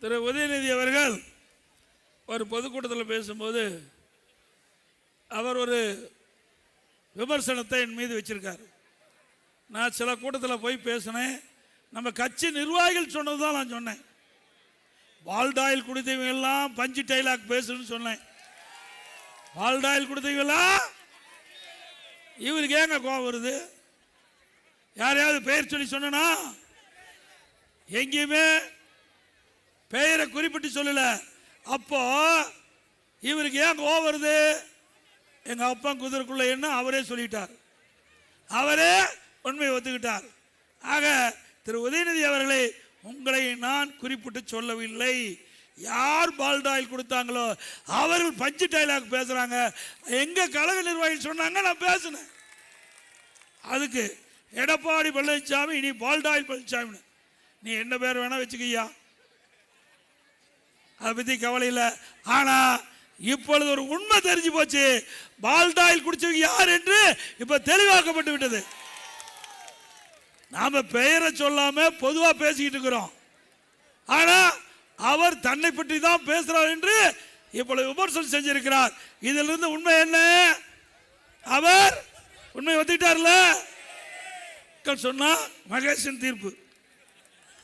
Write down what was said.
திரு உதயநிதி அவர்கள் ஒரு பொதுக்கூட்டத்தில் பேசும்போது அவர் ஒரு விமர்சனத்தை என் மீது வச்சிருக்காரு. நான் சில கூட்டத்தில் போய் பேசினேன். நம்ம கட்சி நிர்வாகிகள் சொன்னதுதான் நான் சொன்னேன். பால்டாயில் குடித்தவங்க எல்லாம் பஞ்சு டைலாக் பேசுன்னு சொன்னேன். பால்டாயில் குடித்தவங்களாம் இவருக்கு ஏங்க கோபம் வருது? யாரையாவது பெயர் சொல்லி சொன்னா? எங்கேயுமே பெயரை குறிப்பிட்டு சொல்லல. அப்போ இவருக்கு ஏன் கோபம் வருது? எங்க அப்பா குதிரைக்குள்ள என்ன அவரே சொல்லிட்டார், அவரே உண்மையை ஒத்துக்கிட்டார். ஆக திரு உதயநிதி அவர்களே, உங்களை நான் குறிப்பிட்டு சொல்லவில்லை. யார் பால்டாயில் கொடுத்தாங்களோ அவர்கள் பஞ்சு டைலாக் பேசுறாங்க. எங்க கழக நிர்வாகிகள் சொன்னாங்க, நான் பேசினேன். அதுக்கு எடப்பாடி பழனிசாமி இனி பால்டாயில் பழனிசாமி, நீ என்ன பேர் வேணா வச்சுக்கியா, அதை பத்தி கவலை இல்லை. ஆனா இப்பொழுது ஒரு உண்மை தெரிஞ்சு போச்சு. பால்டாயில் குடிச்சவங்க யார் என்று இப்ப தெளிவாக்கப்பட்டு விட்டது. நாம பெயரை சொல்லாம பொதுவா பேசிக்கிட்டு இருக்கிறோம். ஆனா அவர் தன்னை பற்றி தான் பேசுறார் என்று இப்பொழுது விமர்சனம் செஞ்சிருக்கிறார். இதில் இருந்து உண்மை என்ன? அவர் உண்மை ஒத்துக்கிட்டார்ல சொன்னா மகேசன் தீர்ப்பு.